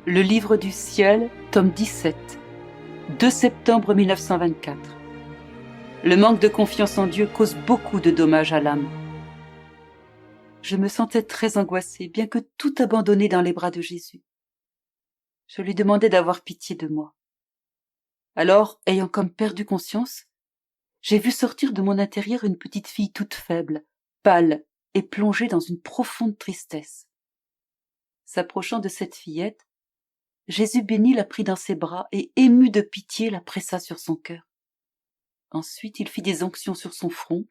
Le livre du ciel, tome 17, 2 septembre 1924. Le manque de confiance en Dieu cause beaucoup de dommages à l'âme. Je me sentais très angoissée, bien que tout abandonné dans les bras de Jésus. Je lui demandais d'avoir pitié de moi. Alors, ayant comme perdu conscience, j'ai vu sortir de mon intérieur une petite fille toute faible, pâle et plongée dans une profonde tristesse. S'approchant de cette fillette, Jésus béni la prit dans ses bras et, ému de pitié, la pressa sur son cœur. Ensuite, il fit des onctions sur son front,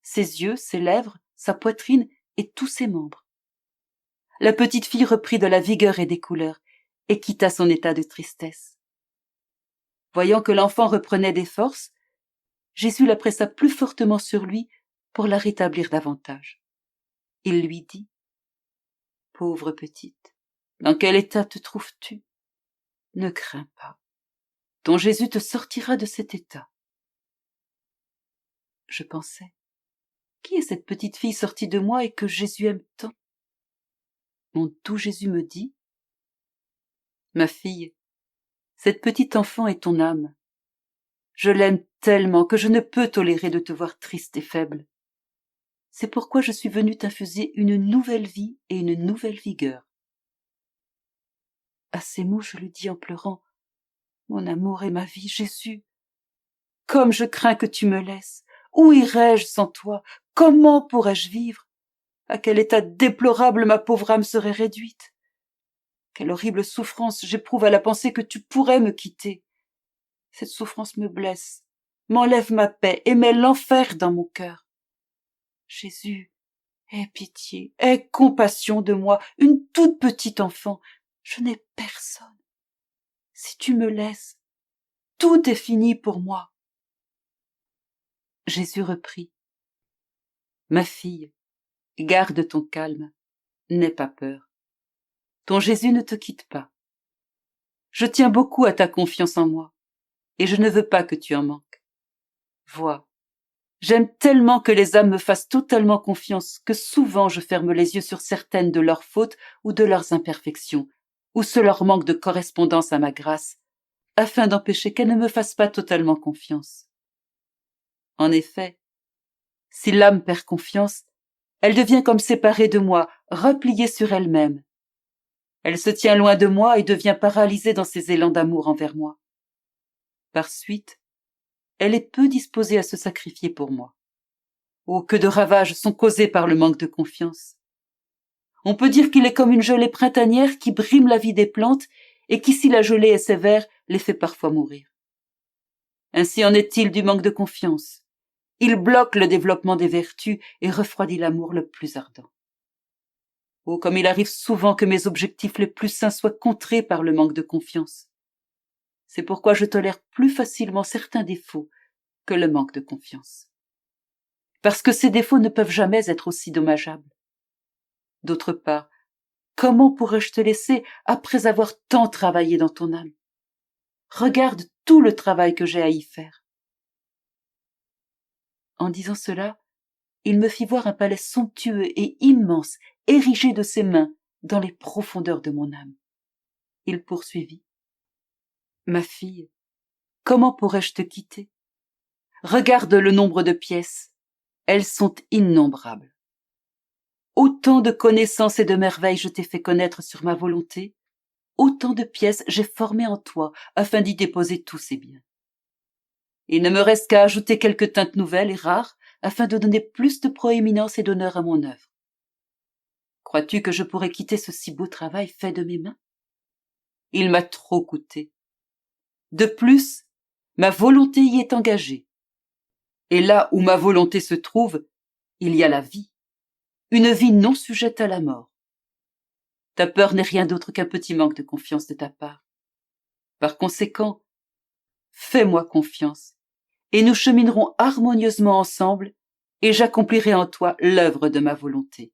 ses yeux, ses lèvres, sa poitrine et tous ses membres. La petite fille reprit de la vigueur et des couleurs et quitta son état de tristesse. Voyant que l'enfant reprenait des forces, Jésus la pressa plus fortement sur lui pour la rétablir davantage. Il lui dit : « Pauvre petite, dans quel état te trouves-tu ? Ne crains pas, ton Jésus te sortira de cet état. » Je pensais : qui est cette petite fille sortie de moi et que Jésus aime tant ? Mon doux Jésus me dit : ma fille, cette petite enfant est ton âme. Je l'aime tellement que je ne peux tolérer de te voir triste et faible. C'est pourquoi je suis venue t'infuser une nouvelle vie et une nouvelle vigueur. À ces mots, je lui dis en pleurant : mon amour et ma vie, Jésus, comme je crains que tu me laisses. Où irais-je sans toi ? Comment pourrais-je vivre ? À quel état déplorable ma pauvre âme serait réduite ? Quelle horrible souffrance j'éprouve à la pensée que tu pourrais me quitter. Cette souffrance me blesse, m'enlève ma paix et met l'enfer dans mon cœur. Jésus, aie pitié, aie compassion de moi, une toute petite enfant. Je n'ai personne. Si tu me laisses, tout est fini pour moi. Jésus reprit : ma fille, garde ton calme, n'aie pas peur. Ton Jésus ne te quitte pas. Je tiens beaucoup à ta confiance en moi, et je ne veux pas que tu en manques. Vois, j'aime tellement que les âmes me fassent totalement confiance que souvent je ferme les yeux sur certaines de leurs fautes ou de leurs imperfections, ou sur leur manque de correspondance à ma grâce, afin d'empêcher qu'elles ne me fassent pas totalement confiance. En effet, si l'âme perd confiance, elle devient comme séparée de moi, repliée sur elle-même. Elle se tient loin de moi et devient paralysée dans ses élans d'amour envers moi. Par suite, elle est peu disposée à se sacrifier pour moi. Oh, que de ravages sont causés par le manque de confiance. On peut dire qu'il est comme une gelée printanière qui brime la vie des plantes et qui, si la gelée est sévère, les fait parfois mourir. Ainsi en est-il du manque de confiance. Il bloque le développement des vertus et refroidit l'amour le plus ardent. Oh, comme il arrive souvent que mes objectifs les plus saints soient contrés par le manque de confiance. C'est pourquoi je tolère plus facilement certains défauts que le manque de confiance. Parce que ces défauts ne peuvent jamais être aussi dommageables. D'autre part, comment pourrais-je te laisser après avoir tant travaillé dans ton âme ? Regarde tout le travail que j'ai à y faire. En disant cela, il me fit voir un palais somptueux et immense, érigé de ses mains dans les profondeurs de mon âme. Il poursuivit : ma fille, comment pourrais-je te quitter ? Regarde le nombre de pièces. Elles sont innombrables. Autant de connaissances et de merveilles je t'ai fait connaître sur ma volonté, autant de pièces j'ai formées en toi afin d'y déposer tous ces biens. Il ne me reste qu'à ajouter quelques teintes nouvelles et rares afin de donner plus de proéminence et d'honneur à mon œuvre. Crois-tu que je pourrais quitter ce si beau travail fait de mes mains ? Il m'a trop coûté. De plus, ma volonté y est engagée. Et là où ma volonté se trouve, il y a la vie. Une vie non sujette à la mort. Ta peur n'est rien d'autre qu'un petit manque de confiance de ta part. Par conséquent, fais-moi confiance, et nous cheminerons harmonieusement ensemble, et j'accomplirai en toi l'œuvre de ma volonté.